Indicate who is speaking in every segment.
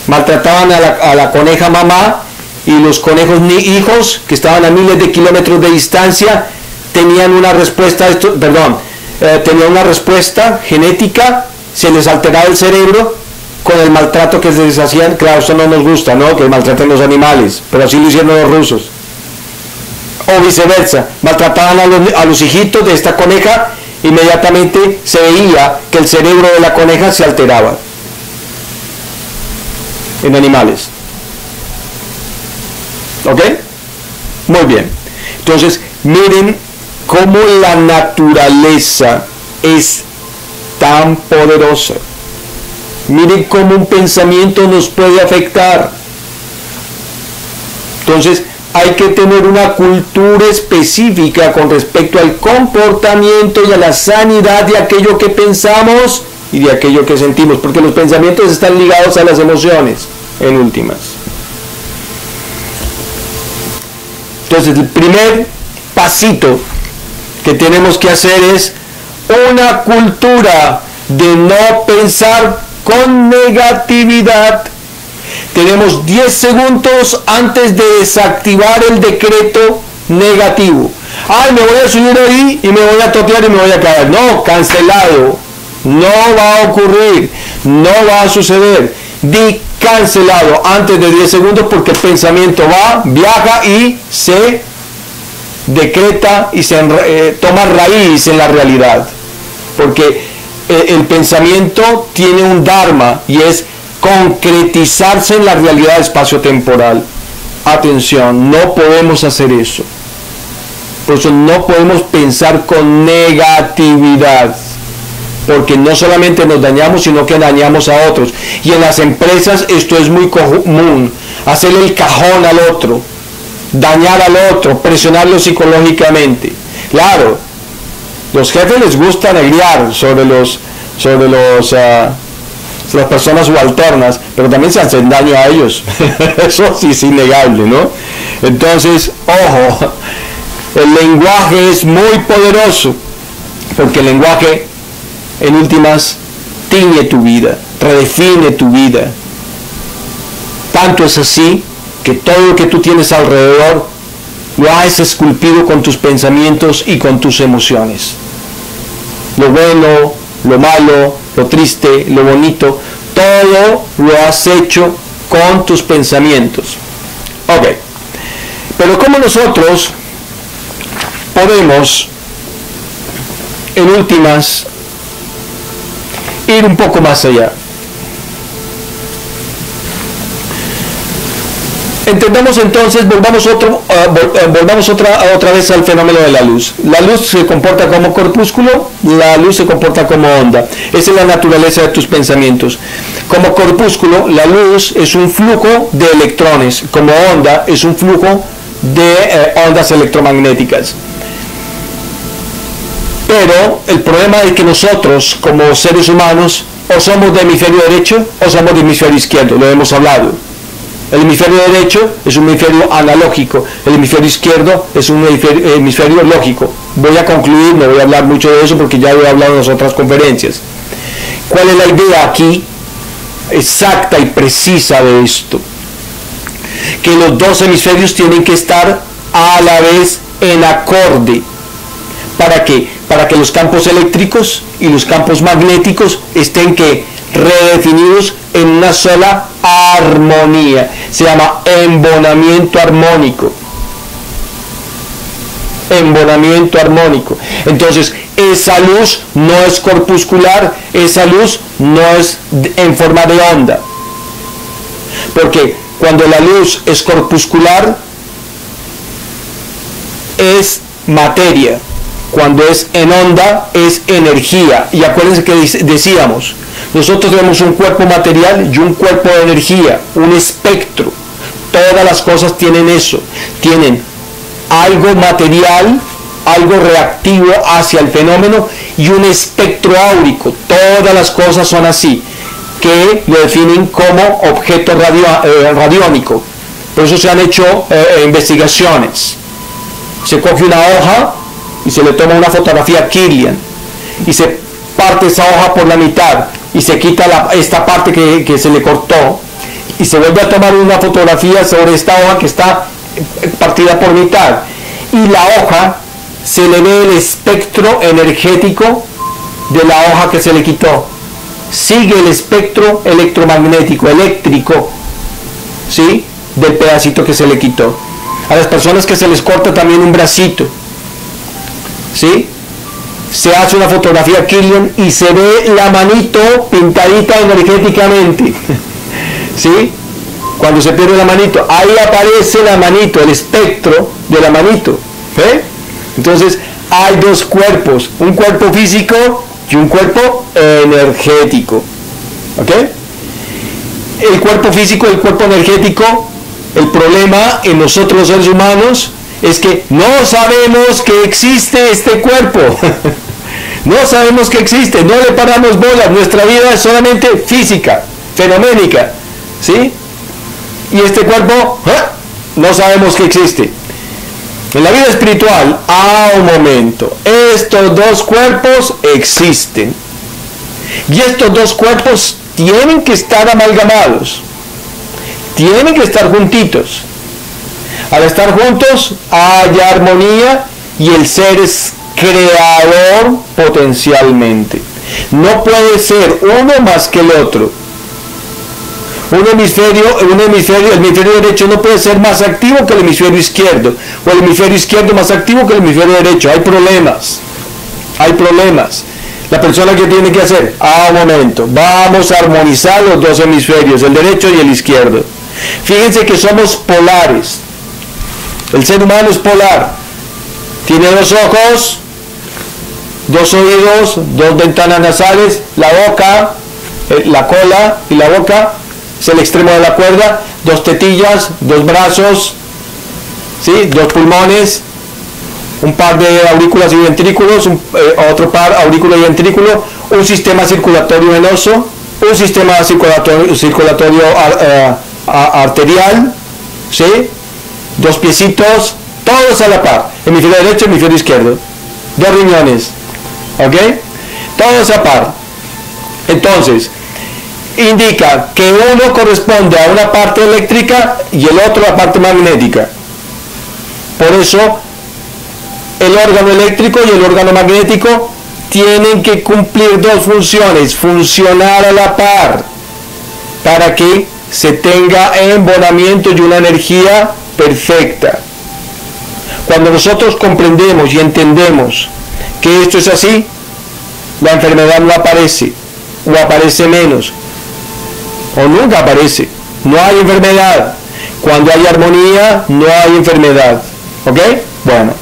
Speaker 1: maltrataban a la coneja mamá, y los conejos hijos, que estaban a miles de kilómetros de distancia, tenían una respuesta, tenían una respuesta genética, se les alteraba el cerebro con el maltrato que se les hacían. Claro, eso no nos gusta, ¿no?, que maltraten los animales, pero así lo hicieron los rusos. O viceversa, maltrataban a los hijitos de esta coneja, inmediatamente se veía que el cerebro de la coneja se alteraba en animales. ¿Ok? Muy bien. Entonces, miren cómo la naturaleza es tan poderosa. Miren cómo un pensamiento nos puede afectar. Entonces, hay que tener una cultura específica con respecto al comportamiento y a la sanidad de aquello que pensamos y de aquello que sentimos, porque los pensamientos están ligados a las emociones, en últimas. Entonces, el primer pasito que tenemos que hacer es una cultura de no pensar con negatividad. Tenemos 10 segundos antes de desactivar el decreto negativo. Ay, me voy a subir ahí y me voy a totear y me voy a caer. No, cancelado. No va a ocurrir. No va a suceder. Di cancelado antes de 10 segundos, porque el pensamiento viaja y se decreta y se toma raíz en la realidad. Porque el pensamiento tiene un dharma y es concretizarse en la realidad espacio-temporal. Atención, no podemos hacer eso. Por eso no podemos pensar con negatividad, porque no solamente nos dañamos, sino que dañamos a otros. Y en las empresas esto es muy común, hacerle el cajón al otro, dañar al otro, presionarlo psicológicamente. Claro, los jefes les gusta negrear sobre las personas subalternas, pero también se hacen daño a ellos. Eso sí es innegable, ¿no? Entonces, ojo, el lenguaje es muy poderoso, porque el lenguaje, en últimas, tiñe tu vida, redefine tu vida. Tanto es así que todo lo que tú tienes alrededor lo has esculpido con tus pensamientos y con tus emociones. Lo bueno, lo malo, lo triste, lo bonito, todo lo has hecho con tus pensamientos. Ok, pero ¿cómo nosotros podemos, en últimas, ir un poco más allá? Entendamos entonces, volvamos otra vez al fenómeno de la luz. La luz se comporta como corpúsculo, la luz se comporta como onda. Esa es la naturaleza de tus pensamientos. Como corpúsculo, la luz es un flujo de electrones. Como onda, es un flujo de ondas electromagnéticas. Pero el problema es que nosotros, como seres humanos, o somos de hemisferio derecho o somos de hemisferio izquierdo. Lo hemos hablado. El hemisferio derecho es un hemisferio analógico, el hemisferio izquierdo es un hemisferio lógico. Voy a concluir, no voy a hablar mucho de eso porque ya lo he hablado en las otras conferencias. ¿Cuál es la idea aquí exacta y precisa de esto? Que los dos hemisferios tienen que estar a la vez en acorde. ¿Para qué? Para que los campos eléctricos y los campos magnéticos estén redefinidos en una sola armonía. Se llama embonamiento armónico. Embonamiento armónico. Entonces, esa luz no es corpuscular, esa luz no es en forma de onda. Porque cuando la luz es corpuscular, es materia. Cuando es en onda, es energía. Y acuérdense que decíamos, nosotros tenemos un cuerpo material y un cuerpo de energía, un espectro. Todas las cosas tienen eso. Tienen algo material, algo reactivo hacia el fenómeno y un espectro áurico. Todas las cosas son así, que lo definen como objeto radiónico. Por eso se han hecho investigaciones. Se coge una hoja y se le toma una fotografía Kirlian y se parte esa hoja por la mitad y se quita esta parte que se le cortó. y se vuelve a tomar una fotografía sobre esta hoja que está partida por mitad, y la hoja se le ve el espectro energético de la hoja que se le quitó. Sigue el espectro electromagnético, eléctrico, ¿sí?, del pedacito que se le quitó. A las personas que se les corta también un bracito, ¿sí?, se hace una fotografía Kirlian y se ve la manito pintadita energéticamente, ¿sí? Cuando se pierde la manito, ahí aparece la manito, el espectro de la manito, ¿eh? Entonces hay dos cuerpos, un cuerpo físico y un cuerpo energético, ¿ok? El cuerpo físico y el cuerpo energético, el problema en nosotros los seres humanos es que no sabemos que existe este cuerpo. No sabemos que existe, no le paramos bola, nuestra vida es solamente física, fenoménica, ¿sí? Y este cuerpo, no sabemos que existe. En la vida espiritual, un momento, estos dos cuerpos existen. Y estos dos cuerpos tienen que estar amalgamados, tienen que estar juntitos. Al estar juntos hay armonía y el ser es creador potencialmente. No puede ser uno más que el otro. El hemisferio derecho no puede ser más activo que el hemisferio izquierdo, o el hemisferio izquierdo más activo que el hemisferio derecho. Hay problemas. La persona que tiene que hacer, un momento, vamos a armonizar los dos hemisferios, el derecho y el izquierdo. Fíjense que somos polares. El ser humano es polar. Tiene dos ojos, dos oídos, dos ventanas nasales, la boca, la cola y la boca, es el extremo de la cuerda, dos tetillas, dos brazos, ¿sí?, dos pulmones, un par de aurículas y ventrículos, otro par aurícula y ventrículo, un sistema circulatorio venoso, un sistema circulatorio arterial, ¿sí?, dos piecitos, todos a la par, hemisferio derecho, hemisferio izquierdo, dos riñones, ¿ok?, todos a par. Entonces, indica que uno corresponde a una parte eléctrica y el otro a la parte magnética. Por eso, el órgano eléctrico y el órgano magnético tienen que cumplir dos funciones, funcionar a la par, para que se tenga embonamiento y una energía perfecta. Cuando nosotros comprendemos y entendemos que esto es así, la enfermedad no aparece, o aparece menos, o nunca aparece. No hay enfermedad. Cuando hay armonía, no hay enfermedad. ¿Ok? Bueno,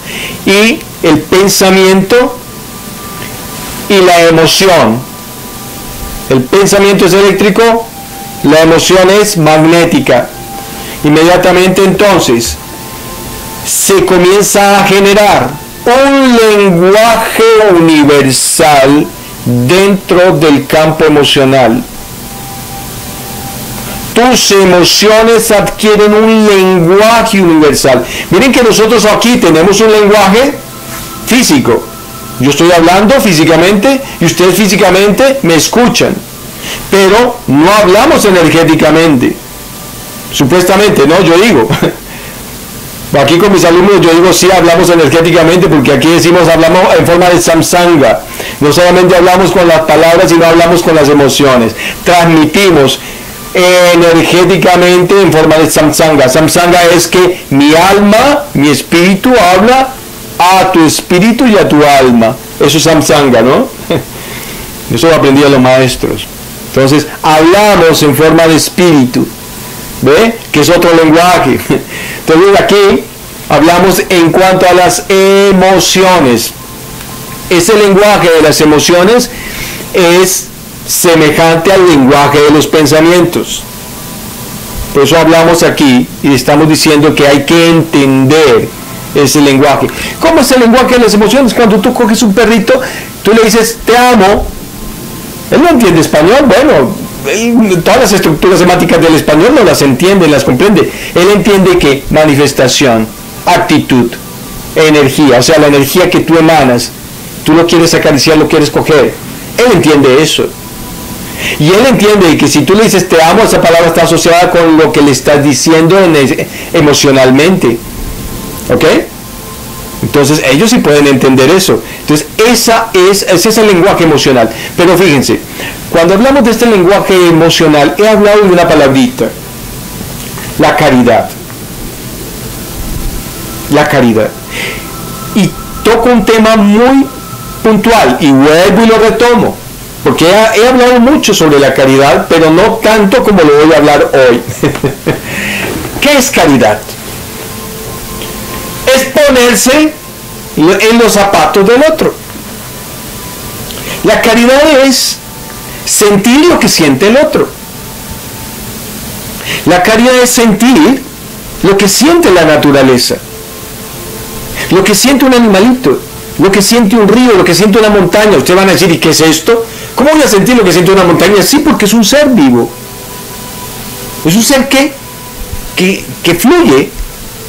Speaker 1: y el pensamiento y la emoción. El pensamiento es eléctrico, la emoción es magnética. Inmediatamente entonces se comienza a generar un lenguaje universal dentro del campo emocional. Tus emociones adquieren un lenguaje universal. Miren que nosotros aquí tenemos un lenguaje físico. Yo estoy hablando físicamente y ustedes físicamente me escuchan. Pero no hablamos energéticamente. Supuestamente, no, yo digo. Aquí con mis alumnos yo digo sí hablamos energéticamente, porque aquí decimos hablamos en forma de samsanga. No solamente hablamos con las palabras, sino hablamos con las emociones. Transmitimos energéticamente en forma de samsanga. Samsanga es que mi alma, mi espíritu habla a tu espíritu y a tu alma. Eso es samsanga, ¿no? Eso lo aprendí a los maestros. Entonces hablamos en forma de espíritu, ¿ve? Que es otro lenguaje. Entonces aquí hablamos en cuanto a las emociones. Ese lenguaje de las emociones es semejante al lenguaje de los pensamientos. Por eso hablamos aquí y estamos diciendo que hay que entender ese lenguaje. ¿Cómo es el lenguaje de las emociones? Cuando tú coges un perrito, tú le dices te amo, él no entiende español. Bueno, todas las estructuras semánticas del español no las entiende, las comprende. Él entiende que manifestación, actitud, energía, o sea, la energía que tú emanas, tú lo quieres acariciar, lo quieres coger. Él entiende eso. Y él entiende que si tú le dices te amo, esa palabra está asociada con lo que le estás diciendo emocionalmente. ¿Ok? Entonces ellos sí pueden entender eso. Entonces ese es el lenguaje emocional. Pero fíjense, cuando hablamos de este lenguaje emocional, he hablado de una palabrita: la caridad. La caridad. Y toco un tema muy puntual y vuelvo y lo retomo, porque he hablado mucho sobre la caridad, pero no tanto como lo voy a hablar hoy. ¿Qué es caridad? Es ponerse en los zapatos del otro. La caridad es sentir lo que siente el otro. La caridad es sentir lo que siente la naturaleza, lo que siente un animalito, lo que siente un río, lo que siente una montaña. Ustedes van a decir, ¿y qué es esto? ¿Cómo voy a sentir lo que siente una montaña? Sí, porque es un ser vivo. Es un ser que fluye.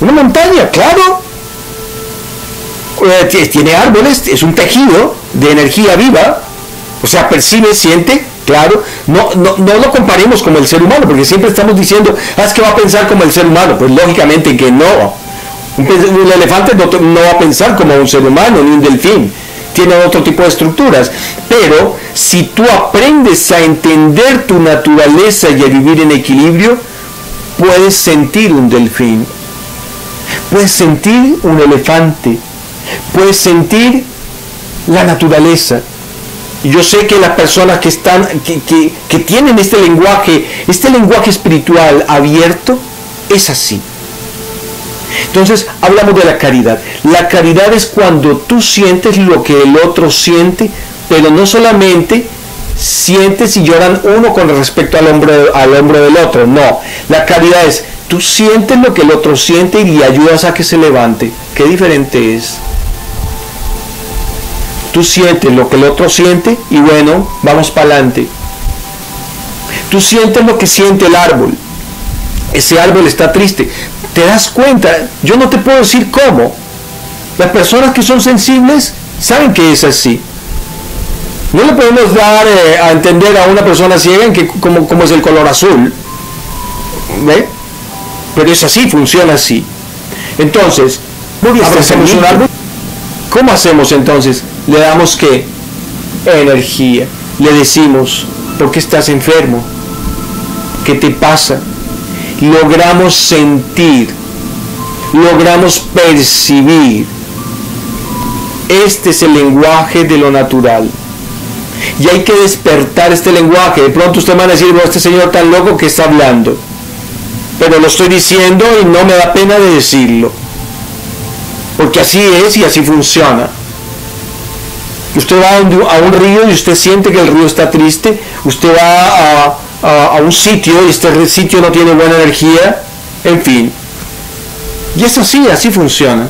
Speaker 1: Una montaña, claro. Tiene árboles, es un tejido de energía viva. O sea, percibe, siente, claro. No lo comparemos como el ser humano, porque siempre estamos diciendo, es que va a pensar como el ser humano. Pues lógicamente que no. Un elefante no va a pensar como un ser humano, ni un delfín. Tiene otro tipo de estructuras. Pero si tú aprendes a entender tu naturaleza y a vivir en equilibrio, puedes sentir un delfín, puedes sentir un elefante, puedes sentir la naturaleza. Y yo sé que las personas que tienen este lenguaje espiritual abierto, es así. Entonces hablamos de la caridad. La caridad es cuando tú sientes lo que el otro siente, pero no solamente sientes y lloran uno con respecto al hombro del otro. No, la caridad es tú sientes lo que el otro siente y le ayudas a que se levante. Qué diferente es. Tú sientes lo que el otro siente y bueno, vamos para adelante. Tú sientes lo que siente el árbol. Ese árbol está triste. ¿Te das cuenta? Yo no te puedo decir cómo. Las personas que son sensibles saben que es así. No le podemos dar a entender a una persona ciega en que como es el color azul. ¿Ve? Pero es así, funciona así. Entonces, abrazamos un árbol. ¿Cómo hacemos entonces? Le damos ¿qué? Energía. Le decimos, ¿por qué estás enfermo? ¿Qué te pasa? Logramos sentir, logramos percibir. Este es el lenguaje de lo natural. Y hay que despertar este lenguaje. De pronto usted va a decir, este señor tan loco que está hablando. Pero lo estoy diciendo y no me da pena de decirlo. Porque así es y así funciona. Usted va a un río y usted siente que el río está triste. Usted va a un sitio y este sitio no tiene buena energía. En fin. Y es así funciona.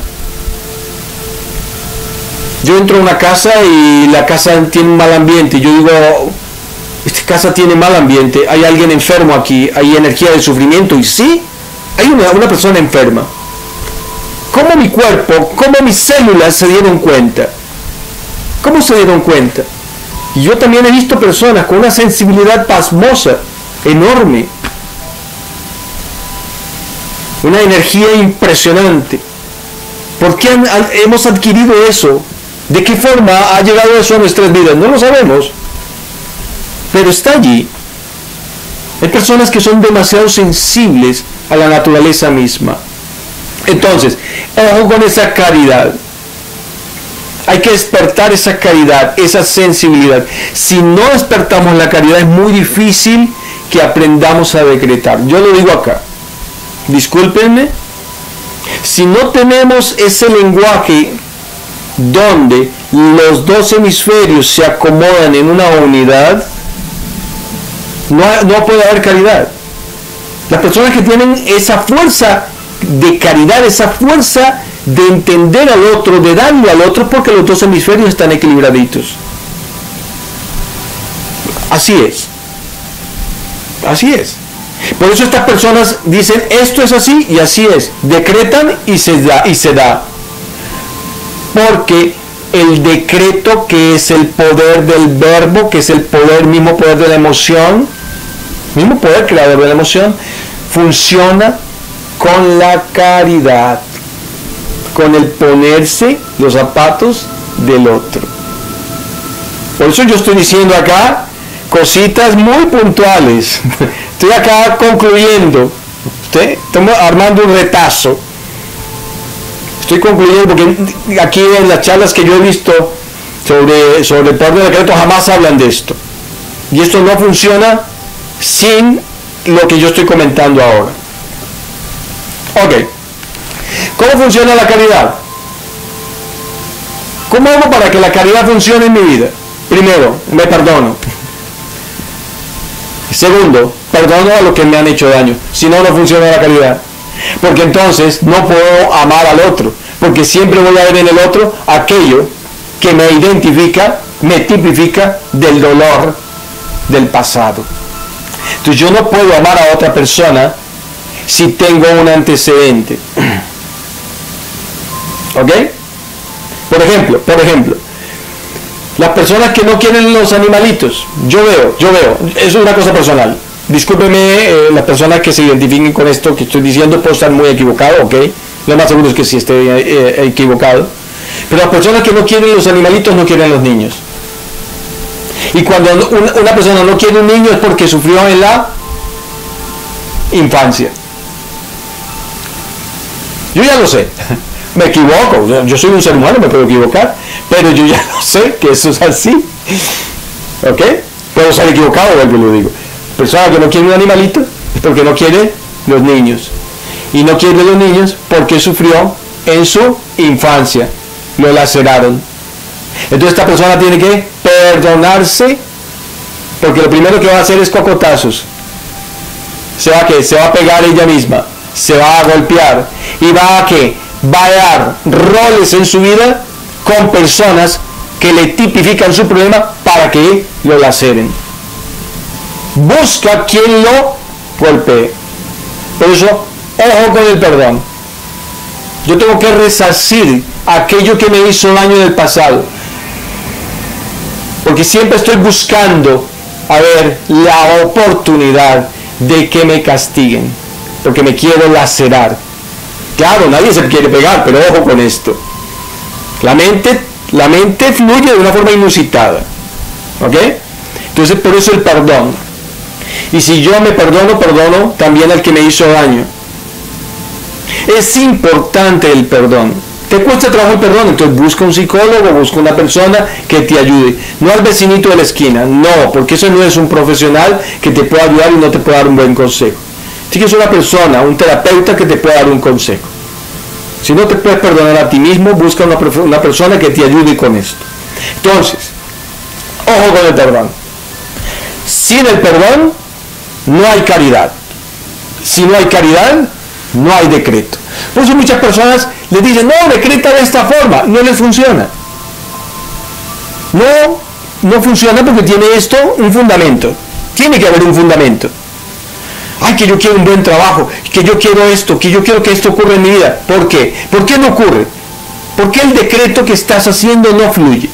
Speaker 1: Yo entro a una casa y la casa tiene un mal ambiente. Yo digo, esta casa tiene mal ambiente. Hay alguien enfermo aquí. Hay energía de sufrimiento. Y sí, hay una persona enferma. ¿Cómo mi cuerpo, cómo mis células se dieron cuenta? ¿Cómo se dieron cuenta? Y yo también he visto personas con una sensibilidad pasmosa, enorme. Una energía impresionante. ¿Por qué hemos adquirido eso? ¿De qué forma ha llegado eso a nuestras vidas? No lo sabemos. Pero está allí. Hay personas que son demasiado sensibles a la naturaleza misma. Entonces, ojo con esa caridad. Hay que despertar esa caridad, esa sensibilidad. Si no despertamos la caridad, es muy difícil que aprendamos a decretar. Yo lo digo acá. Discúlpenme. Si no tenemos ese lenguaje donde los dos hemisferios se acomodan en una unidad, no puede haber caridad. Las personas que tienen esa fuerza de caridad, esa fuerza de entender al otro, de darle al otro, porque los dos hemisferios están equilibraditos. Así es. Así es. Por eso estas personas dicen, esto es así y así es. Decretan y se da. Porque el decreto, que es el poder del verbo, que es el poder, mismo poder de la emoción, mismo poder creador de la emoción, funciona con la caridad, con el ponerse los zapatos del otro. Por eso yo estoy diciendo acá cositas muy puntuales. Estoy acá concluyendo. Estamos armando un retazo. Estoy concluyendo porque aquí en las charlas que yo he visto sobre el poder del decreto jamás hablan de esto. Y esto no funciona sin lo que yo estoy comentando ahora. Ok. ¿Cómo funciona la caridad? ¿Cómo hago para que la caridad funcione en mi vida? Primero, me perdono. Segundo, perdono a los que me han hecho daño. Si no, no funciona la caridad. Porque entonces no puedo amar al otro. Porque siempre voy a ver en el otro aquello que me identifica, me tipifica del dolor del pasado. Entonces yo no puedo amar a otra persona si tengo un antecedente. ¿Ok? Por ejemplo, las personas que no quieren los animalitos, yo veo, eso es una cosa personal. Discúlpeme, las personas que se identifiquen con esto que estoy diciendo, puedo estar muy equivocado, ¿ok? Lo más seguro es que sí esté equivocado. Pero las personas que no quieren los animalitos no quieren los niños. Y cuando una persona no quiere un niño es porque sufrió en la infancia. Yo ya lo sé. Me equivoco, yo soy un ser humano, me puedo equivocar, pero yo ya lo sé que eso es así. ¿Ok? Puedo ser equivocado, vuelvo y lo digo. Persona que no quiere un animalito es porque no quiere los niños. Y no quiere los niños porque sufrió en su infancia. Lo laceraron. Entonces esta persona tiene que perdonarse, porque lo primero que va a hacer es cocotazos. Se va a pegar ella misma, se va a golpear y va a dar roles en su vida con personas que le tipifican su problema para que lo laceren. Busca quien lo golpee. Por eso, ojo con el perdón. Yo tengo que resarcir aquello que me hizo daño en el pasado. Porque siempre estoy buscando, la oportunidad de que me castiguen. Porque me quiero lacerar. Claro, nadie se quiere pegar, pero ojo con esto. La mente fluye de una forma inusitada. ¿Ok? Entonces, por eso el perdón. Y si yo me perdono, perdono también al que me hizo daño. Es importante el perdón. Te cuesta trabajo el perdón, entonces busca un psicólogo, busca una persona que te ayude. No al vecinito de la esquina, no, porque eso no es un profesional que te pueda ayudar y no te puede dar un buen consejo. Sí que es una persona, un terapeuta que te pueda dar un consejo. Si no te puedes perdonar a ti mismo, busca una persona que te ayude con esto. Entonces, ojo con el perdón. Sin el perdón, no hay caridad. Si no hay caridad, no hay decreto. Por eso muchas personas les dicen, no, decreta de esta forma. No les funciona. No funciona porque tiene esto un fundamento. Tiene que haber un fundamento. Ay, que yo quiero un buen trabajo, que yo quiero esto, que yo quiero que esto ocurra en mi vida. ¿Por qué? ¿Por qué no ocurre? ¿Por qué el decreto que estás haciendo no fluye?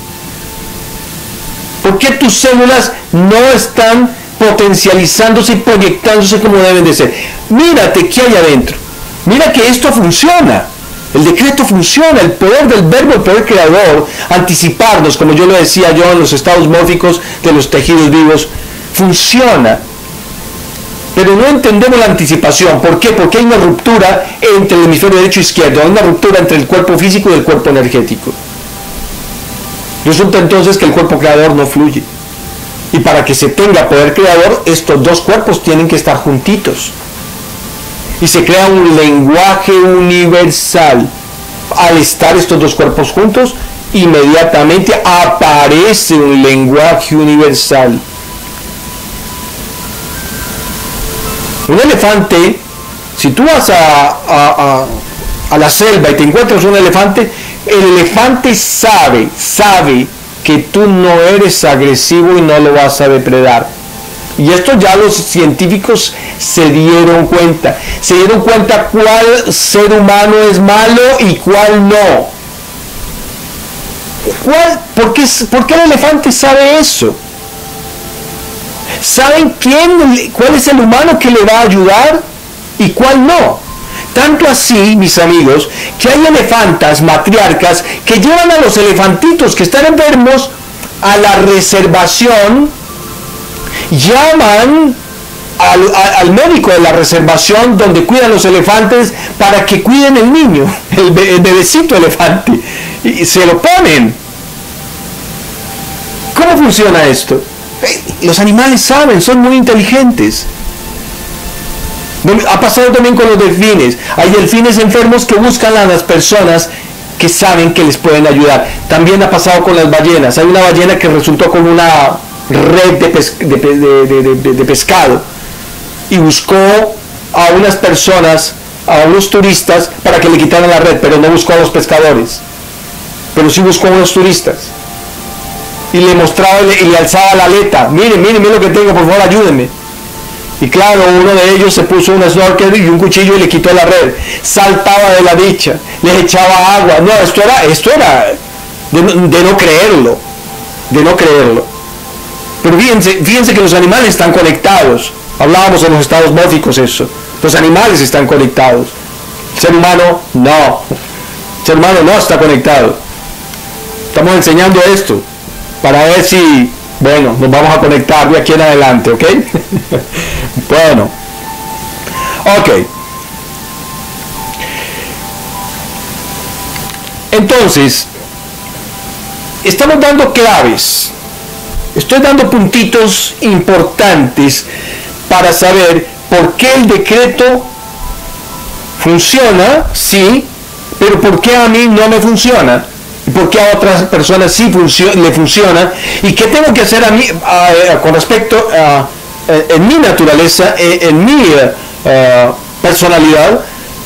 Speaker 1: ¿Por qué tus células no están potencializándose y proyectándose como deben de ser? Mírate qué hay adentro. Mira que esto funciona. El decreto funciona, el poder del verbo, el poder creador, anticiparnos, como yo lo decía yo en los estados mórficos de los tejidos vivos, funciona. Pero no entendemos la anticipación. ¿Por qué? Porque hay una ruptura entre el hemisferio derecho e izquierdo, hay una ruptura entre el cuerpo físico y el cuerpo energético. Resulta entonces que el cuerpo creador no fluye. Y para que se tenga poder creador, estos dos cuerpos tienen que estar juntitos. Y se crea un lenguaje universal. Al estar estos dos cuerpos juntos, inmediatamente aparece un lenguaje universal. Un elefante, si tú vas a la selva y te encuentras un elefante, el elefante sabe que tú no eres agresivo y no lo vas a depredar. Y esto ya los científicos se dieron cuenta. Se dieron cuenta cuál ser humano es malo y cuál no. ¿Por qué el elefante sabe eso? ¿Saben cuál es el humano que le va a ayudar y cuál no? Tanto así, mis amigos, que hay elefantas, matriarcas, que llevan a los elefantitos que están enfermos a la reservación, llaman al médico de la reservación donde cuidan los elefantes para que cuiden el niño, el bebecito elefante, y se lo ponen. ¿Cómo funciona esto? Los animales saben, son muy inteligentes. Ha pasado también con los delfines. Hay delfines enfermos que buscan a las personas que saben que les pueden ayudar. También ha pasado con las ballenas. Hay una ballena que resultó con una red de pescado y buscó a unas personas, a unos turistas, para que le quitaran la red, pero no buscó a los pescadores, pero sí buscó a unos turistas y le mostraba y le alzaba la aleta. Miren lo que tengo, por favor ayúdenme. Y claro, uno de ellos se puso un snorkel y un cuchillo y le quitó la red. Saltaba de la dicha, les echaba agua. No, esto era de no creerlo, Pero fíjense que los animales están conectados. Hablábamos en los estados mórficos eso. Los animales están conectados. El ser humano no. El ser humano no está conectado. Estamos enseñando esto para ver si, bueno, nos vamos a conectar de aquí en adelante, ¿ok? Bueno. Ok. Entonces, estamos dando claves. Estoy dando puntitos importantes para saber por qué el decreto funciona, sí, pero por qué a mí no me funciona, y por qué a otras personas sí le funciona, y qué tengo que hacer a mí con respecto a en mi naturaleza, en mi personalidad,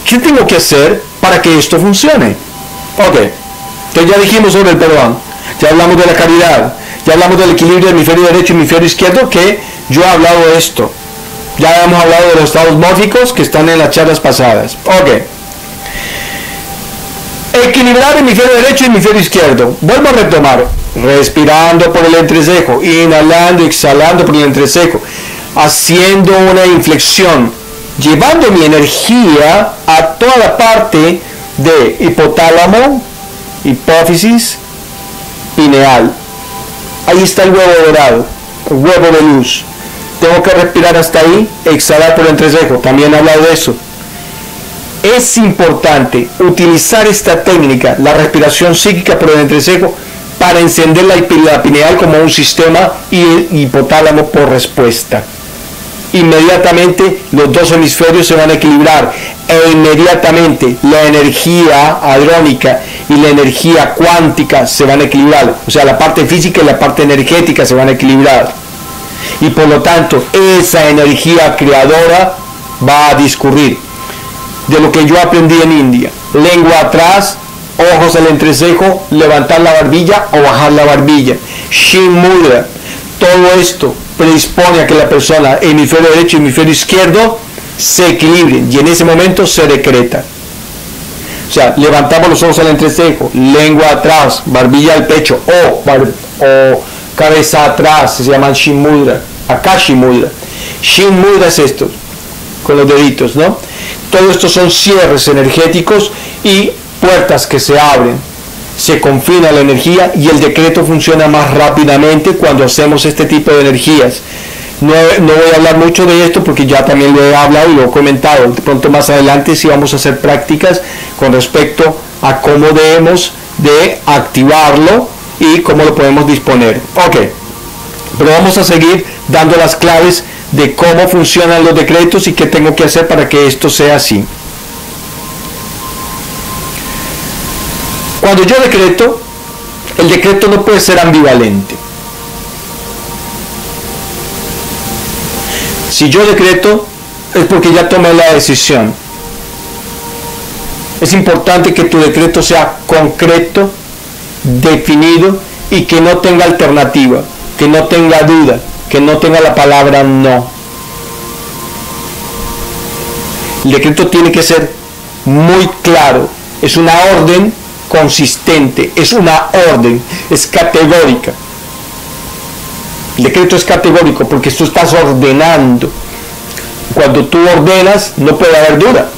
Speaker 1: qué tengo que hacer para que esto funcione. Ok, entonces ya dijimos sobre el perdón, ya hablamos de la caridad, ya hablamos del equilibrio del hemisferio derecho y hemisferio izquierdo, que yo he hablado de esto. Ya hemos hablado de los estados mórficos que están en las charlas pasadas. Ok. Equilibrar hemisferio derecho y hemisferio izquierdo. Vuelvo a retomar. Respirando por el entrecejo, inhalando y exhalando por el entrecejo, haciendo una inflexión, llevando mi energía a toda la parte de hipotálamo, hipófisis, pineal. Ahí está el huevo dorado, el huevo de luz. Tengo que respirar hasta ahí, exhalar por el entrecejo. También he hablado de eso. Es importante utilizar esta técnica, la respiración psíquica por el entrecejo, para encender la pineal como un sistema y el hipotálamo por respuesta. Inmediatamente los dos hemisferios se van a equilibrar e inmediatamente la energía hadrónica y la energía cuántica se van a equilibrar. O sea, la parte física y la parte energética se van a equilibrar. Y por lo tanto, esa energía creadora va a discurrir. De lo que yo aprendí en India. Lengua atrás, ojos al entrecejo, levantar la barbilla o bajar la barbilla. Shin Mudra. Todo esto predispone a que la persona, hemisferio derecho y hemisferio izquierdo, se equilibren. Y en ese momento se decreta. O sea, levantamos los ojos al entrecejo, lengua atrás, barbilla al pecho, o cabeza atrás, se llaman Shin Mudra, Akashi Mudra. Shin Mudra es esto, con los deditos, ¿no? Todo esto son cierres energéticos y puertas que se abren. Se confina la energía y el decreto funciona más rápidamente cuando hacemos este tipo de energías. No voy a hablar mucho de esto porque ya también lo he hablado y lo he comentado. De pronto más adelante sí vamos a hacer prácticas con respecto a cómo debemos de activarlo y cómo lo podemos disponer. Ok, pero vamos a seguir dando las claves de cómo funcionan los decretos y qué tengo que hacer para que esto sea así. Cuando yo decreto, el decreto no puede ser ambivalente. Si yo decreto, es porque ya tomé la decisión. Es importante que tu decreto sea concreto, definido y que no tenga alternativa, que no tenga duda, que no tenga la palabra no. El decreto tiene que ser muy claro. Es una orden consistente, es una orden, es categórica. El decreto es categórico porque tú estás ordenando. Cuando tú ordenas, no puede haber duda.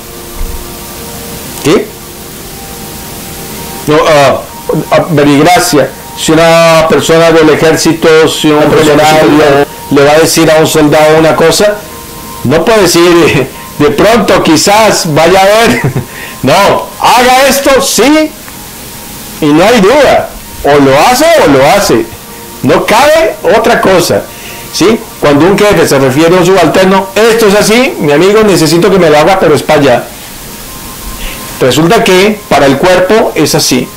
Speaker 1: ¿Sí? No, verigracia. Si una persona del ejército, si un funcionario le va a decir a un soldado una cosa, no puede decir, de pronto quizás vaya a ver. No, haga esto, sí, y no hay duda. O lo hace o lo hace. No cabe otra cosa. ¿Sí? Cuando un jefe se refiere a un subalterno, esto es así, mi amigo, necesito que me lo haga, pero es para allá. Resulta que para el cuerpo es así.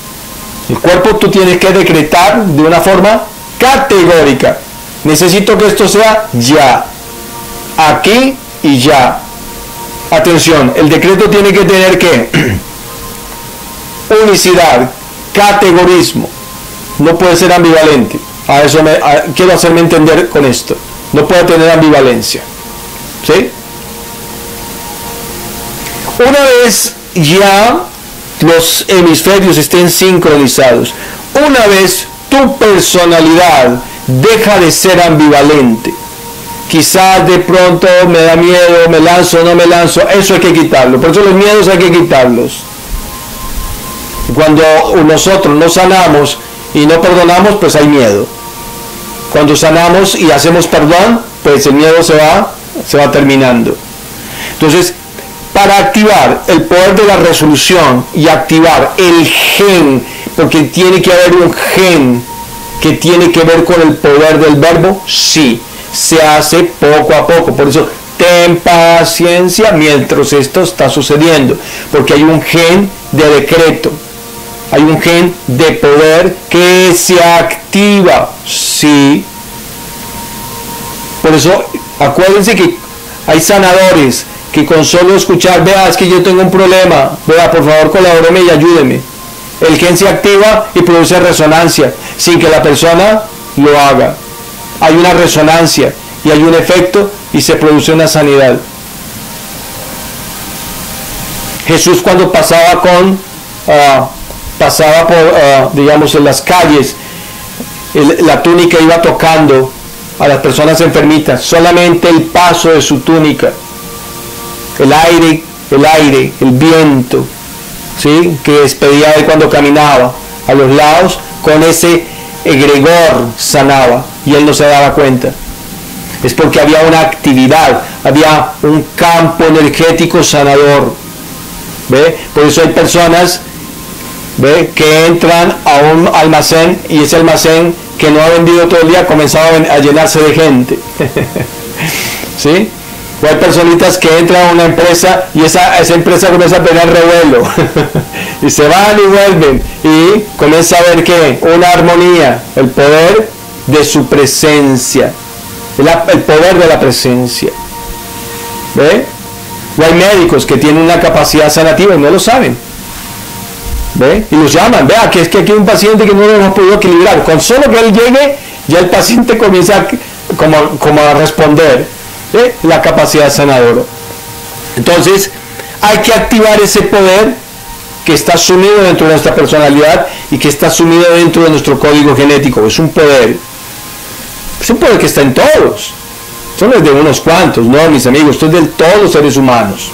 Speaker 1: El cuerpo tú tienes que decretar de una forma categórica. Necesito que esto sea ya. Aquí y ya. Atención, el decreto tiene que tener ¿qué? Unicidad, categorismo. No puede ser ambivalente. A eso quiero hacerme entender con esto. No puede tener ambivalencia. ¿Sí? Una vez ya los hemisferios estén sincronizados, una vez tu personalidad deja de ser ambivalente, quizás de pronto me da miedo, me lanzo, no me lanzo, eso hay que quitarlo. Por eso los miedos hay que quitarlos. Cuando nosotros no sanamos y no perdonamos, pues hay miedo. Cuando sanamos y hacemos perdón, pues el miedo se va terminando. Entonces, para activar el poder de la resolución y activar el gen, porque tiene que haber un gen que tiene que ver con el poder del verbo, sí, se hace poco a poco. Por eso, ten paciencia mientras esto está sucediendo, porque hay un gen de decreto. Hay un gen de poder que se activa, sí. Por eso, acuérdense que hay sanadores que con solo escuchar, vea, es que yo tengo un problema, vea, por favor colabóreme y ayúdeme. El gen se activa y produce resonancia, sin que la persona lo haga. Hay una resonancia y hay un efecto y se produce una sanidad. Jesús cuando pasaba por, digamos, en las calles, la túnica iba tocando a las personas enfermitas, solamente el paso de su túnica, el aire, el viento, ¿sí?, que despedía de cuando caminaba a los lados, con ese egregor sanaba y él no se daba cuenta. Es porque había una actividad, había un campo energético sanador. ¿Ve? Por eso hay personas, ¿ve?, que entran a un almacén y ese almacén que no ha vendido todo el día comenzaba a llenarse de gente. ¿Sí? O hay personitas que entran a una empresa y esa empresa comienza a tener revuelo y se van y vuelven y comienza a ver que una armonía, el poder de su presencia, el poder de la presencia. ¿Ve? O hay médicos que tienen una capacidad sanativa y no lo saben. ¿Ve? Y los llaman, vea, que es que aquí hay un paciente que no lo hemos podido equilibrar. Con solo que él llegue, ya el paciente comienza como a responder. ¿Ve? La capacidad sanadora. Entonces, hay que activar ese poder que está sumido dentro de nuestra personalidad y que está sumido dentro de nuestro código genético. Es un poder que está en todos. Esto no es de unos cuantos, no, mis amigos, esto es de todos los seres humanos.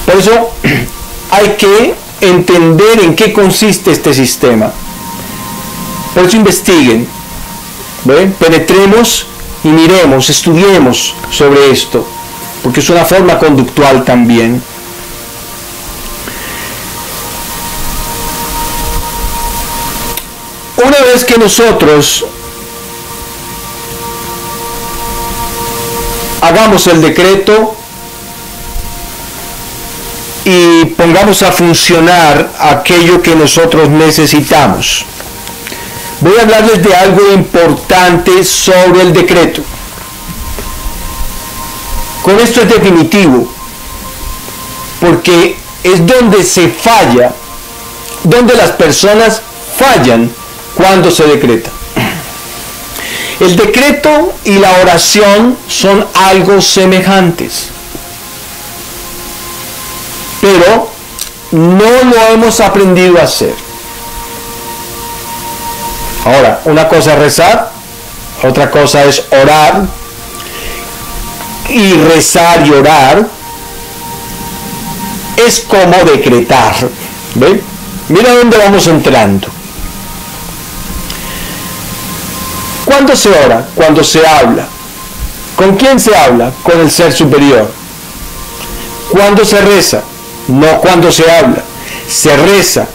Speaker 1: Por eso hay que entender en qué consiste este sistema. Por eso investiguen, ¿ve? Penetremos y miremos, estudiemos sobre esto, porque es una forma conductual también. Una vez que nosotros hagamos el decreto y pongamos a funcionar aquello que nosotros necesitamos, voy a hablarles de algo importante sobre el decreto. Con esto es definitivo, porque es donde se falla, donde las personas fallan cuando se decreta. El decreto y la oración son algo semejantes, pero no lo hemos aprendido a hacer. Ahora, una cosa es rezar, otra cosa es orar, y rezar y orar es como decretar. ¿Ve? Mira dónde vamos entrando. ¿Cuándo se ora? Cuando se habla. ¿Con quién se habla? Con el ser superior. ¿Cuándo se reza? No cuando se habla. Se reza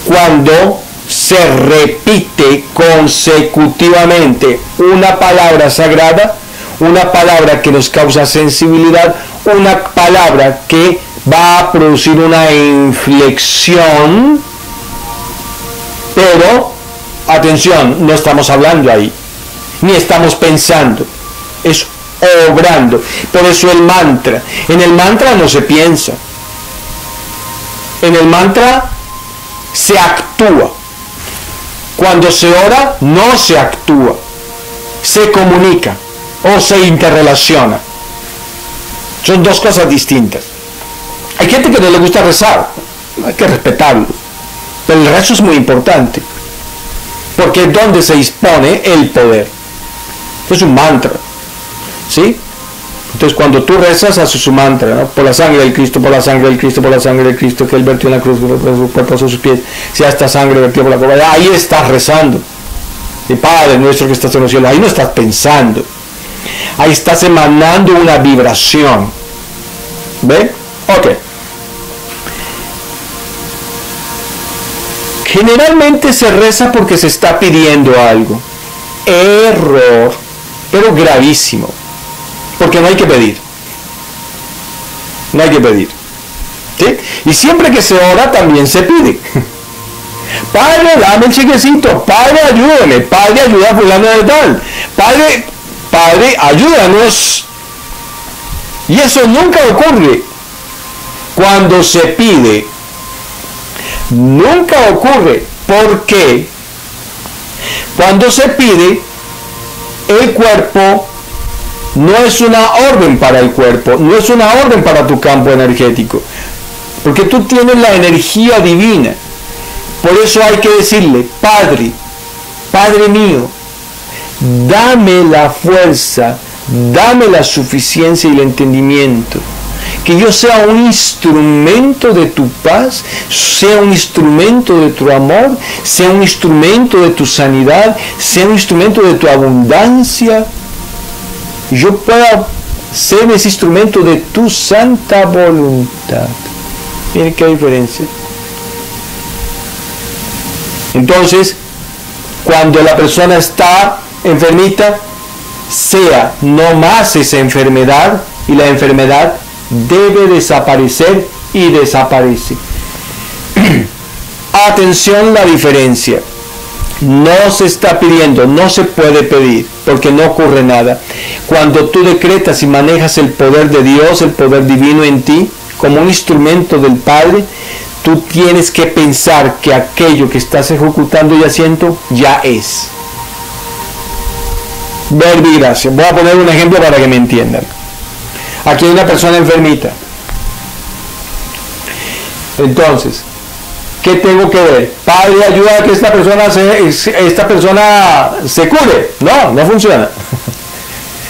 Speaker 1: cuando se repite consecutivamente una palabra sagrada, una palabra que nos causa sensibilidad, una palabra que va a producir una inflexión, pero atención, no estamos hablando ahí, ni estamos pensando, es obrando. Por eso el mantra, en el mantra no se piensa, en el mantra se actúa. Cuando se ora no se actúa, se comunica o se interrelaciona. Son dos cosas distintas. Hay gente que no le gusta rezar, hay que respetarlo, pero el rezo es muy importante, porque es donde se dispone el poder. Es un mantra, ¿sí? Entonces cuando tú rezas, haces su mantra, ¿no? Por la sangre del Cristo, por la sangre del Cristo, por la sangre del Cristo, que Él vertió en la cruz, por su cuerpo, sus pies, sea esta sangre vertida por la copa. Ahí estás rezando. Y Padre nuestro que estás en los cielos, ahí no estás pensando. Ahí estás emanando una vibración. ¿Ve? Ok. Generalmente se reza porque se está pidiendo algo. Error, pero gravísimo. Porque no hay que pedir. No hay que pedir. ¿Sí? Y siempre que se ora también se pide. Padre, dame el chequecito. Padre, ayúdame. Padre, ayuda a fulano de tal. Padre, ayúdanos. Y eso nunca ocurre cuando se pide. Nunca ocurre. ¿Por qué? Cuando se pide, el cuerpo no es una orden para el cuerpo, no es una orden para tu campo energético, porque tú tienes la energía divina. Por eso hay que decirle: Padre, Padre mío, dame la fuerza, dame la suficiencia y el entendimiento, que yo sea un instrumento de tu paz, sea un instrumento de tu amor, sea un instrumento de tu sanidad, sea un instrumento de tu abundancia, y yo pueda ser ese instrumento de tu santa voluntad. Miren qué diferencia. Entonces, cuando la persona está enfermita, sea no más esa enfermedad, y la enfermedad debe desaparecer y desaparece. Atención, la diferencia. No se está pidiendo, no se puede pedir, porque no ocurre nada. Cuando tú decretas y manejas el poder de Dios, el poder divino en ti, como un instrumento del Padre, tú tienes que pensar que aquello que estás ejecutando y haciendo ya es. Verbo y gracia. Voy a poner un ejemplo para que me entiendan. Aquí hay una persona enfermita. Entonces, ¿qué tengo que ver? Padre, ayuda a que esta persona se cure. No, no funciona.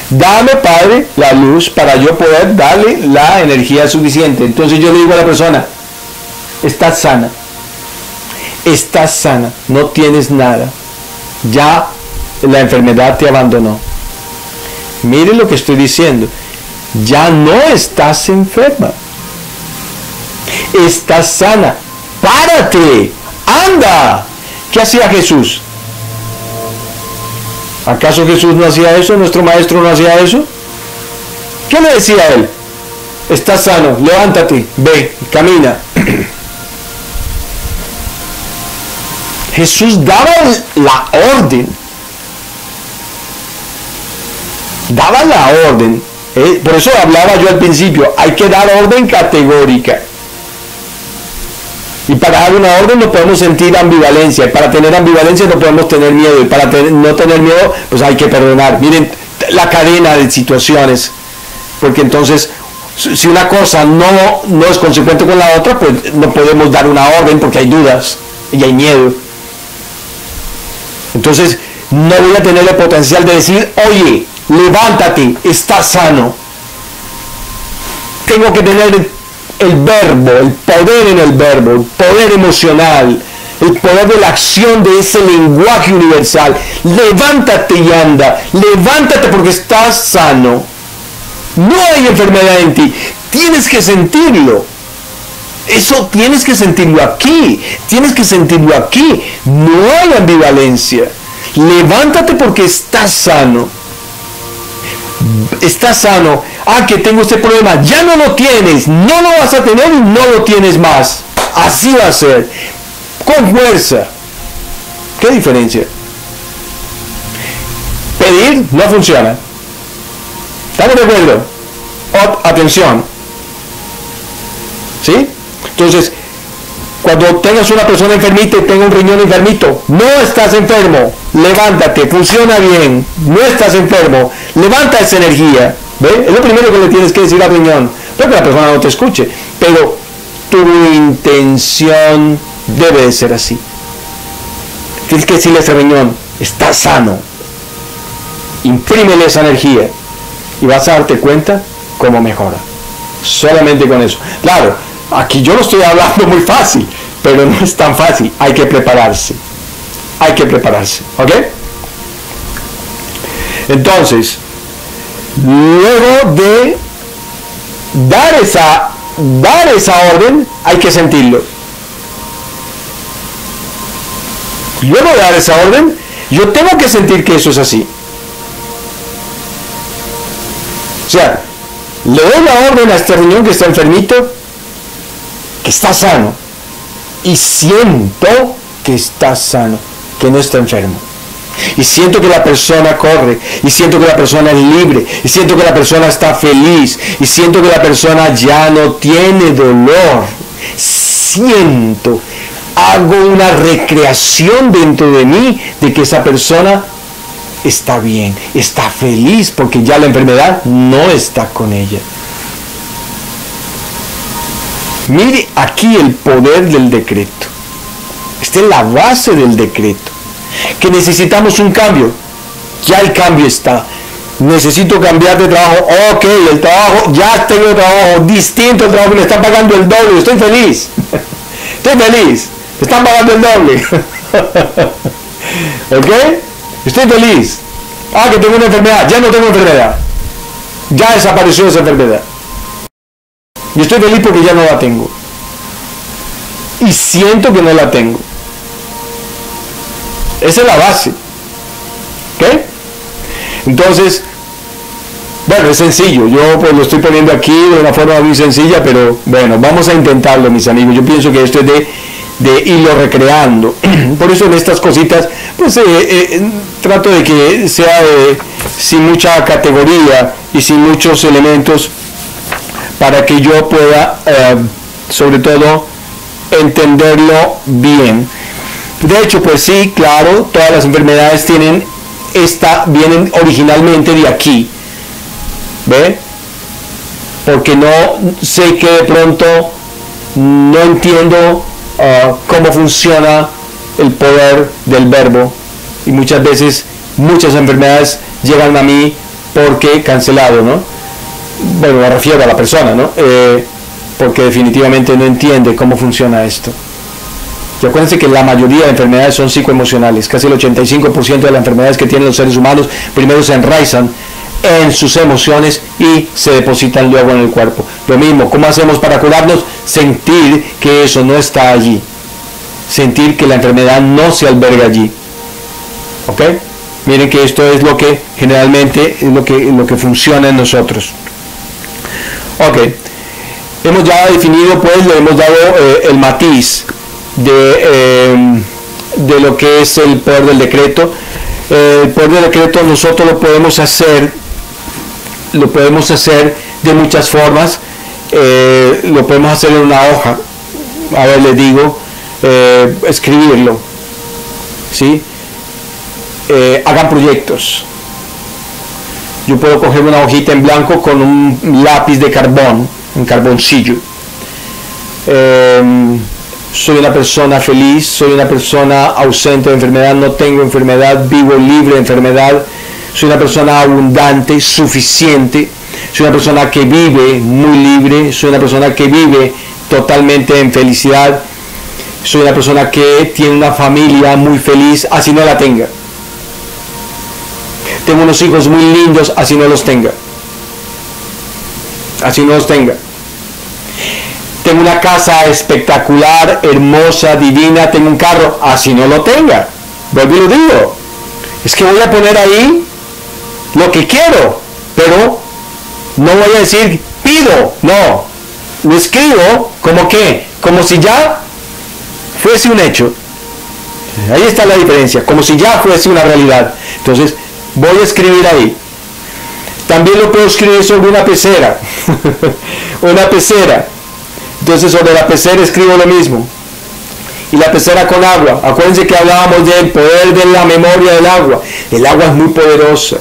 Speaker 1: Dame, Padre, la luz para yo poder darle la energía suficiente. Entonces yo le digo a la persona: estás sana. Estás sana. No tienes nada. Ya la enfermedad te abandonó. Mire lo que estoy diciendo. Ya no estás enferma. Estás sana. ¡Párate! ¡Anda! ¿Qué hacía Jesús? ¿Acaso Jesús no hacía eso? ¿Nuestro maestro no hacía eso? ¿Qué le decía a él? Estás sano, levántate, ve, camina. Jesús daba la orden. Daba la orden. Por eso hablaba yo al principio, hay que dar orden categórica. Y para dar una orden no podemos sentir ambivalencia. Y para tener ambivalencia no podemos tener miedo. Y para no tener miedo, pues hay que perdonar. Miren la cadena de situaciones. Porque entonces Si una cosa no es consecuente con la otra, pues no podemos dar una orden porque hay dudas y hay miedo. Entonces, no voy a tener el potencial de decir, oye, levántate, estás sano. Tengo que tener el verbo, el poder en el verbo, el poder emocional, el poder de la acción de ese lenguaje universal. Levántate y anda, levántate porque estás sano. No hay enfermedad en ti, tienes que sentirlo. Eso tienes que sentirlo aquí, tienes que sentirlo aquí. No hay ambivalencia. Levántate porque estás sano. Estás sano. Ah, que tengo este problema. Ya no lo tienes, no lo vas a tener y no lo tienes más. Así va a ser. Con fuerza. ¿Qué diferencia? Pedir no funciona. ¿Estamos de acuerdo? Atención. ¿Sí? Entonces, cuando tengas una persona enfermita y tenga un riñón enfermito, no estás enfermo, levántate, funciona bien, no estás enfermo, levanta esa energía. ¿Ve? Es lo primero que le tienes que decir al riñón, no que la persona no te escuche, pero tu intención debe de ser así. Tienes que decirle a ese riñón, estás sano, imprímele esa energía y vas a darte cuenta cómo mejora. Solamente con eso. Claro, aquí yo lo estoy hablando muy fácil, pero no es tan fácil. Hay que prepararse. Hay que prepararse. ¿Ok? Entonces, luego de dar esa orden, hay que sentirlo. Luego de dar esa orden, yo tengo que sentir que eso es así. O sea, le doy la orden a este riñón que está enfermito, que está sano, y siento que está sano, que no está enfermo. Y siento que la persona corre, y siento que la persona es libre, y siento que la persona está feliz, y siento que la persona ya no tiene dolor. Siento, hago una recreación dentro de mí de que esa persona está bien, está feliz porque ya la enfermedad no está con ella. Mire aquí el poder del decreto. Esta es la base del decreto. Que necesitamos un cambio. Ya el cambio está. Necesito cambiar de trabajo. Ok, el trabajo, ya tengo trabajo distinto al trabajo que me están pagando el doble. Estoy feliz. Estoy feliz. Me están pagando el doble. ¿Ok? Estoy feliz. Ah, que tengo una enfermedad. Ya no tengo enfermedad. Ya desapareció esa enfermedad. Y estoy feliz porque ya no la tengo. Y siento que no la tengo. Esa es la base. ¿Ok? Entonces, bueno, es sencillo. Yo pues lo estoy poniendo aquí de una forma muy sencilla, pero bueno, vamos a intentarlo, mis amigos. Yo pienso que esto es de irlo recreando. Por eso en estas cositas, pues trato de que sea sin mucha categoría y sin muchos elementos para que yo pueda, sobre todo, entenderlo bien. De hecho, pues sí, claro, todas las enfermedades vienen originalmente de aquí. ¿Ve? Porque no sé que de pronto no entiendo cómo funciona el poder del verbo, y muchas veces muchas enfermedades llegan a mí porque cancelado, ¿no? Bueno, me refiero a la persona, ¿no? Porque definitivamente no entiende cómo funciona esto. Y acuérdense que la mayoría de enfermedades son psicoemocionales. Casi el 85% de las enfermedades que tienen los seres humanos primero se enraizan en sus emociones y se depositan luego en el cuerpo. Lo mismo, ¿cómo hacemos para curarnos? Sentir que eso no está allí. Sentir que la enfermedad no se alberga allí. ¿Ok? Miren que esto es lo que generalmente es lo que funciona en nosotros. Ok. Hemos ya definido, pues, le hemos dado el matiz de lo que es el poder del decreto. El poder del decreto nosotros lo podemos hacer de muchas formas. Lo podemos hacer en una hoja. A ver, les digo, escribirlo, ¿sí? Hagan proyectos. yo puedo coger una hojita en blanco con un lápiz de carbón, un carboncillo. Soy una persona feliz, soy una persona ausente de enfermedad, no tengo enfermedad, vivo libre de enfermedad, soy una persona abundante, suficiente, soy una persona que vive muy libre, soy una persona que vive totalmente en felicidad, soy una persona que tiene una familia muy feliz, así no la tenga. Tengo unos hijos muy lindos, así no los tenga. Así no los tenga. Tengo una casa espectacular, hermosa, divina, tengo un carro, así no lo tenga. Vuelvo y lo digo. Es que voy a poner ahí lo que quiero, pero no voy a decir pido, no. Lo escribo como que, como si ya fuese un hecho. Ahí está la diferencia, como si ya fuese una realidad. Entonces, voy a escribir ahí. También lo puedo escribir sobre una pecera. Una pecera. Entonces sobre la pecera escribo lo mismo. Y la pecera con agua. Acuérdense que hablábamos del poder de la memoria del agua. El agua es muy poderosa.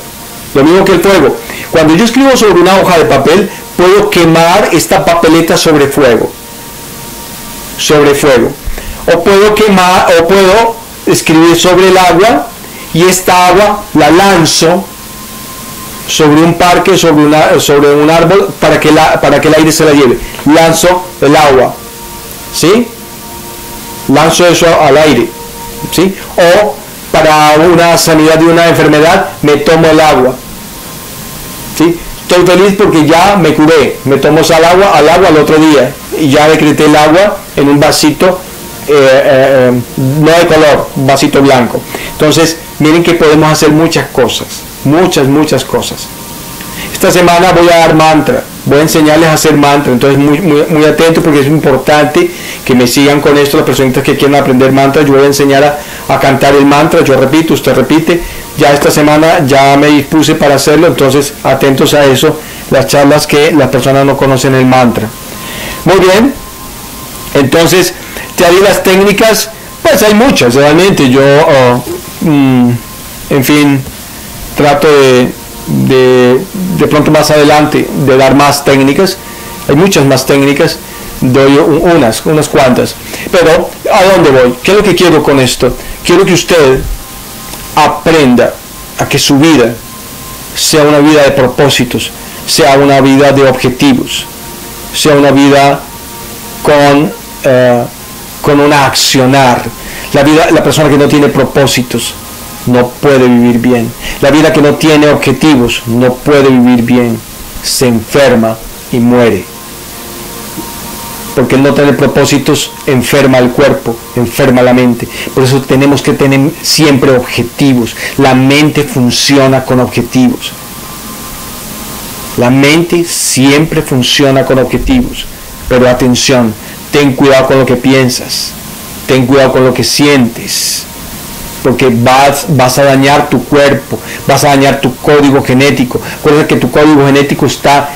Speaker 1: Lo mismo que el fuego. Cuando yo escribo sobre una hoja de papel, puedo quemar esta papeleta sobre fuego. Sobre fuego. O puedo quemar, o puedo escribir sobre el agua, y esta agua la lanzo sobre un parque, sobre un árbol, para que el aire se la lleve. Lanzo el agua, ¿sí? Lanzo eso al aire, ¿sí? O para una sanidad de una enfermedad, me tomo el agua, ¿sí? Estoy feliz porque ya me curé, me tomo al agua al otro día, y ya decreté el agua en un vasito, no de color, un vasito blanco. Entonces, miren que podemos hacer muchas cosas, muchas cosas. Esta semana voy a dar mantra, voy a enseñarles a hacer mantra, entonces muy atentos, porque es importante que me sigan con esto, las personitas que quieran aprender mantra. Yo voy a enseñar a cantar el mantra, yo repito, usted repite. Ya esta semana ya me dispuse para hacerlo, entonces atentos a eso, las charlas que las personas no conocen el mantra. Muy bien, entonces ya di las técnicas, pues hay muchas realmente. Yo en fin, trato de pronto más adelante de dar más técnicas. Hay muchas más técnicas, doy unas cuantas. Pero ¿a dónde voy? ¿Qué es lo que quiero con esto? Quiero que usted aprenda a que su vida sea una vida de propósitos, sea una vida de objetivos, sea una vida con un accionar. La persona que no tiene propósitos no puede vivir bien. La vida que no tiene objetivos no puede vivir bien. Se enferma y muere. Porque el no tener propósitos enferma el cuerpo, enferma la mente. Por eso tenemos que tener siempre objetivos. La mente funciona con objetivos. La mente siempre funciona con objetivos. Pero atención, ten cuidado con lo que piensas. Ten cuidado con lo que sientes. Porque vas a dañar tu cuerpo, vas a dañar tu código genético. Recuerda que tu código genético está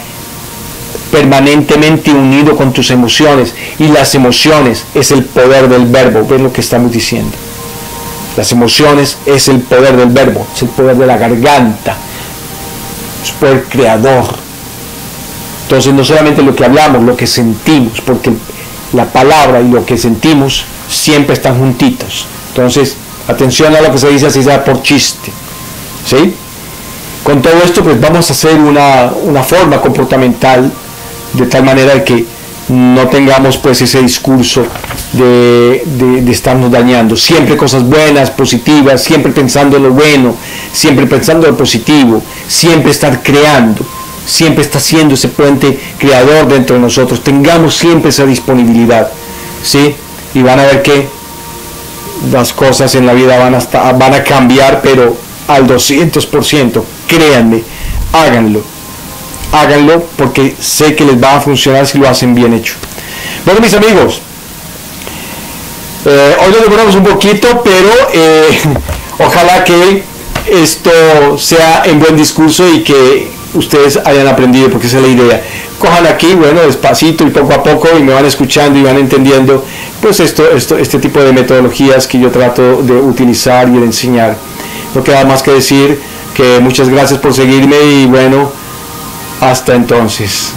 Speaker 1: permanentemente unido con tus emociones, y las emociones es el poder del verbo. ¿Ven lo que estamos diciendo? Las emociones es el poder del verbo, es el poder de la garganta, es el poder creador. Entonces no solamente lo que hablamos, lo que sentimos, porque la palabra y lo que sentimos siempre están juntitos. Entonces atención a lo que se dice, así sea por chiste, ¿sí? Con todo esto, pues vamos a hacer una forma comportamental, de tal manera de que no tengamos pues ese discurso de estarnos dañando. Siempre cosas buenas, positivas, siempre pensando en lo bueno, siempre pensando en lo positivo, siempre estar creando, siempre está siendo ese puente creador dentro de nosotros. Tengamos siempre esa disponibilidad, ¿sí? Y van a ver que las cosas en la vida van a cambiar, pero al 200%. Créanme, háganlo, porque sé que les va a funcionar si lo hacen bien hecho. Bueno, mis amigos, hoy nos demoramos un poquito, pero ojalá que esto sea en buen discurso y que ustedes hayan aprendido, porque esa es la idea. Cojan aquí, bueno, despacito y poco a poco, y me van escuchando y van entendiendo pues este tipo de metodologías que yo trato de utilizar y de enseñar. No queda más que decir, que muchas gracias por seguirme y bueno, hasta entonces.